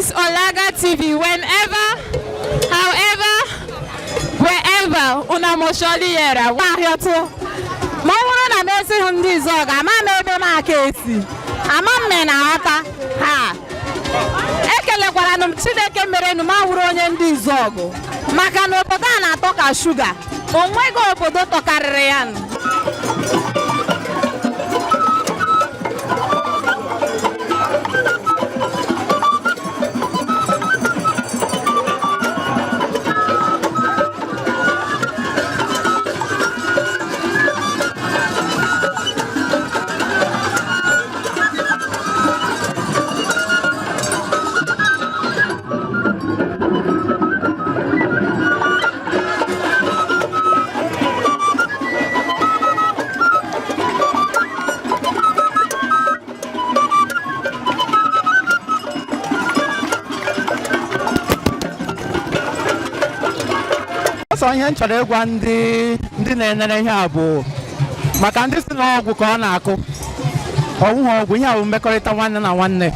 this Olaga TV whenever, however, wherever una mosholi yera. Mawuru na mesi ndị Izuogu ama ebe ma aka esi. Ama mme na ghọta ha. Ekelekwara nụ Chineke mere nụ mawuru onye ndị Izuogu. Maka na obodo a na-atọ ka shuga. Onwego obodo tọkarịrị ya nụ. So ihe nchọrọ ịgwa ndị na-enere ihe a bụ maka ndị si n'ọgwụ ka ọ na-akụ ọgwụghị ọgwụ ihe a bụ mmekọrịta nwanne na nwanne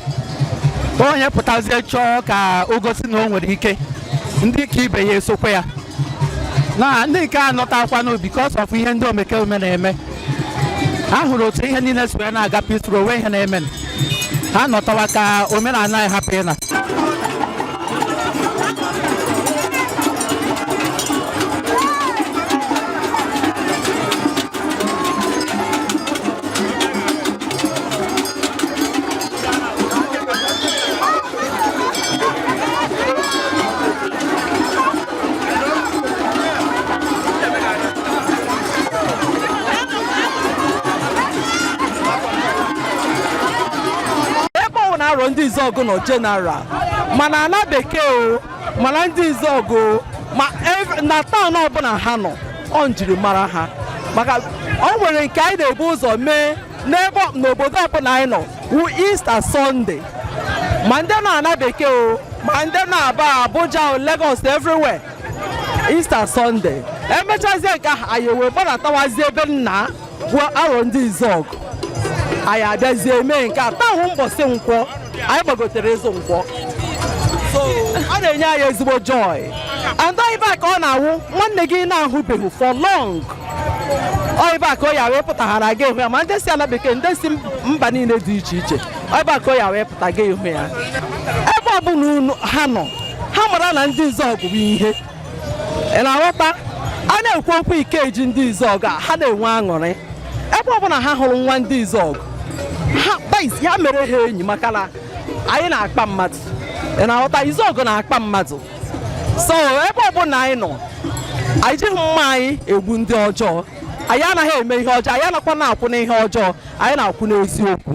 onye pụtazie chọọ ka o gosi na o nwere ike ndị ka ibe ya esokwe ya na ndị nke anọtakwa n'obi because of ihe ndị omekome na-eme ha hụrụ otu ihe niile si wee na-aga peaceful onwe ihe na-eme ha nọtawa ka omenala anyị hapụ ịna. Ndị Izuogu nọ general mana ala bekee o mana ndị Izuogu ma na taụn ọbụla ha nọ ọ njiri mara ha maka ọ nwere nke anyị na-ebu ụzọ mee n'ebe n'obodo ọbụla anyị nọ wu Easter Sunday ma ndị nọ ala bekee o ma ndị nọ Aba Abuja o Lagos everywhere Easter Sunday emechazie nke ahụ anyị wee gbanatawazie ebe nna bụ arọ ndị Izuogu anyị abịazie mee nke a taa mbọsị Nkwọ anyị gbagotere ịzụ Nkwọ so ọ na-enye anyị ezigbo joy and oyiba ka ọ na-awụ nwanne gị na-ahụbeghị for long oyiba ka ọ ya wee pụtaghara gị ihu ya ma ndị si ala bekee ndị si mba niile dị iche iche oyiba ka ọ ya wee pụta gị ihu ya ebe ọbụla ha nọ ha mara na ndị Izuogu bụ ihe ị na-aghọta a na-ekwu okwu Ikeji ndị Izuogu ha na-enwe aṅụrị ebe ọbụla ha hụrụ nwa ndị Izuogu ya mere ha enyi maka na anyị na-akpa mmadụ ị na-aghọta Izuogu na-akpa mmadụ so ebe ọbụla anyị nọ anyị jighị mma anyị egbu ndị ọjọọ anyị anaghị eme ihe ọjọọ anyị anakwa na-akwụ n'ihe ọjọọ anyị na-akwụ n'eziokwu.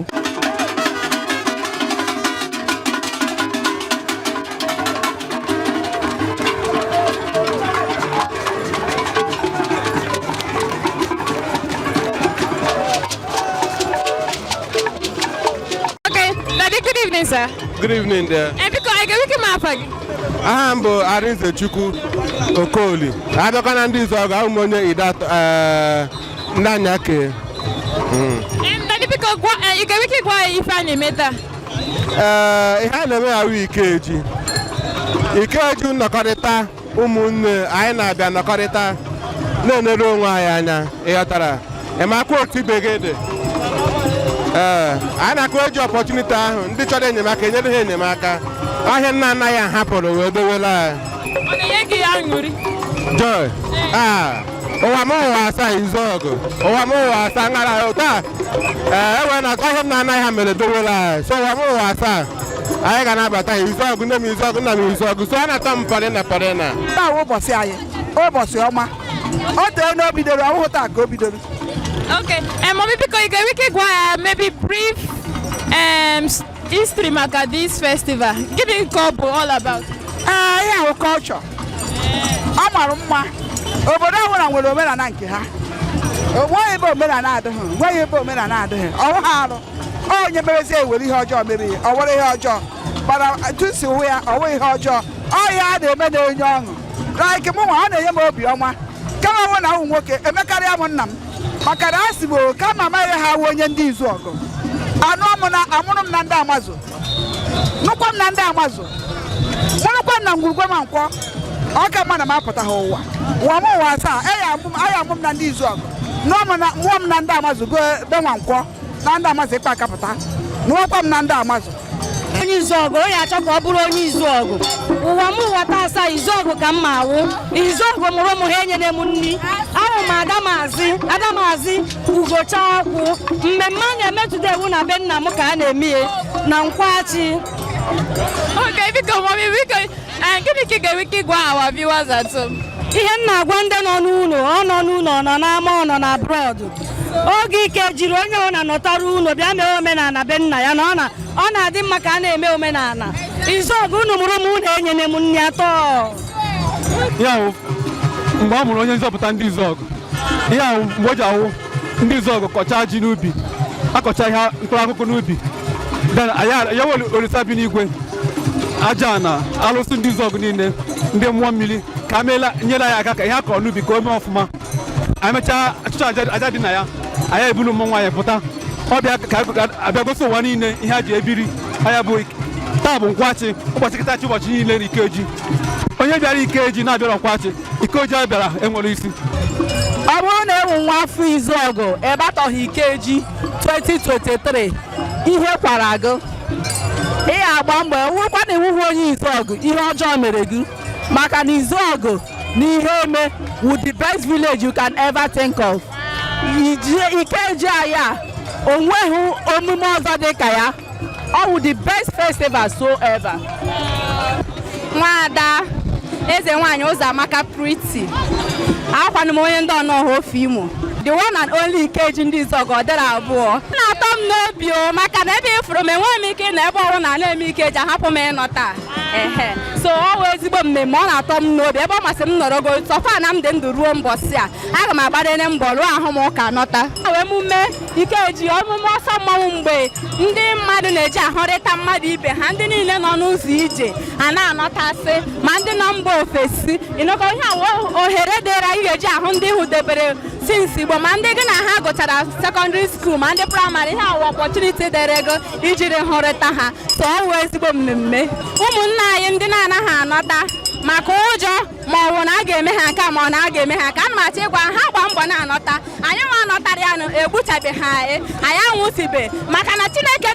Sir. Good evening there. And because I get wiki mafagi. I am Arinze Chukwu Okoli. I don't know this or how many that Nanyake. And that because you get wiki why if I name that. I had a week Ikeji. Ikeji Nakareta, Aina Nakareta, no Wayana, Eatara. And my quote begede. I na-akweji opportunity ahụ ndị chọrọ enyemaka enyere ha enyemaka ahịa nna anaghị ahapụrụ wee dowela joy ụwa m ụwa asaa Izuogu ụwa m ụwa asaa ngara taa ewe na ahịa nna anaghị ha mere dowela so ụwa m ụwa asaa anyị ga na-abata Izuogu nne m Izuogu nna m Izuogu so a na-atọ m parịna taa ụbọchị anyị ụbọchị ọma o tee na o bidoro ọhụụ taa ka o bidoro. Okay, and mommy, because you can maybe brief history about this festival. Give me a couple all about. Yeah, our culture. Amarumma. Obodo ahụ nwere omenala nke ha. Nwa ebe omenala adịghị, nwa ebe omenala adịghị. Ọ harụ. Onye merezi ewere ihe ọjọọ mere ya, ọ were ihe ọjọọ. Bara tusi uwe ya, ọ were ihe ọjọọ. Ọ ya na-eme na-enye ọṅụ. Like mụ nwa ọ na-enye m obi ọma. Kama nwa na ụmụ nwoke emekarịa m nna m. Maka na asị bụ ka mama ya ha onye ndị Izuogu. Amụrụ m na ndị Amazụ. Nụkwa m na ndị Amazụ. mụrụkwa na ngwurugwe ma nkwọ ọ ka mma na m apụtaghị ụwa ụwa m ụwa asaa aya amụ m na ndị Izuogu mụọ m na ndị Amazụ go be nwa nkwọ na ndị Amazụ ịkpa akapụta mụọkwa m na ndị Amazụ. Onye Izuogu onye achọ ka ọ bụrụ onye Izuogu ụwa m ụwa taa asaa Izuogu ka m ma awụ Izuogu mụrụ ụmụ ha enyere m nri ahụ m Adamazi Ugocha akwụ mmemme a na-emetụta ewu na be nna m ka a na-eme na Nkwor Achi. Okay, biko mommy, gịnị ka ị ga-enwe ike ịgwa our viewers at home? Ihe m na-agwa ndị nọ n'ụlọ ọ nọ n'ụlọ ọ nọ n'ama ọ nọ na abroad oge Ikeji onye ọ na-anọtara ụlọ bịa mee omenala be nna ya na ọ na-adị mma ka a na-eme omenala Izuogu unu mụrụ m unu enyere m nri atọ. Ihe ahụ mgbe ọ mụrụ onye nzọpụta ndị Izuogu ihe ahụ mgbe o ji ahụ ndị Izuogu kọchaa ji n'ubi akọcha ihe mkpụrụ akụkụ n'ubi ya were olisa bi n'igwe aja na alụsị ndị Izuogu niile ndị mmụọ mmiri ka nyere ya aka ka ihe a kọrọ n'ubi ka o mee ọfụma emechaa achụchụ aja dị na ya anyị ebulu mmụọ nwaanyị pụta ọ bịa ka abịa gosi ụwa niile ihe a ji ebiri anya bụ taa bụ Nkwor Achi ụbọchị kịtachi ụbọchị niile na Ikeji onye bịara Ikeji na-abịara Nkwor Achi Ikeji a bịara enwere isi. Ọ bụrụ na ewu nwa afọ Izuogu ebatọghị Ikeji 2023 ihe kwara gị ị agba mbọ wụrụkwa na iwuwe onye Izuogu ihe ọjọọ mere gị maka na Izuogu na ihe eme with the best village you can ever think of. Ikeji aya onweghị omume ọzọ dị ka ya ọ wụ the best festival so ever. Nwada eze nwanyị Ụzọamaka Pretty akwanụ m onye ndị ọnọhụ ofe Imo the one and only Ikeji ndị Izuogu ọ dịrị abụọ na-atọ m n'obi o maka na ebe ịfụrụ m enweghị m ike na ebe ọrụ na na-eme Ikeji ahapụ m ịnọ taa so ọ wụ ezigbo mmemme ọ na-atọ m n'obi ebe ọ masị m nọrọgo sọfa na m dị ndụ ruo mbọsị a aga m agbadene mbọ ruo ahụ m ụka nọta emume Ikeji emume ọsọ mmanwụ mgbe ndị mmadụ na-eji ahụrịta mmadụ ibe ha ndị niile nọ n'ụzọ ije a na-anọtasị ma ndị nọ mba ofesi ịnọkọ ihe ohere dịra ị ga-eji ahụ ndị hụdebere since Igbo ma ndị gị na ha gụchara secondary school ma ndị praịmarị ihe awụ opportunity dịrị ego ijiri hụrịta ha so ọ wụ ezigbo mmemme ụmụnne anyị ndị na-anaghị anọta maka ụjọ ma ọ bụ na a ga-eme ha nke ma ọ na a ga-eme ha ka ana m achọ ịgwa ha gba mbọ na-anọta anyị nwa anọtara ya egbuchabeghị anyị anwụsibe maka na Chineke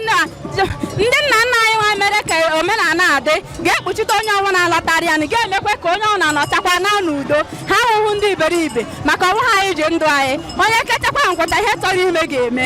ndị nna nna anyị nwa mere ka omenala adị ga-ekpuchite onye ọbụla alọtara ya ga-emekwe ka onye ọbụla nọchakwa na n'udo ha ahụhụ ndị iberibe maka ọnwụ ha anyị ji ndụ anyị onye kechakwa ngwụcha ihe chọrọ ime ga-eme.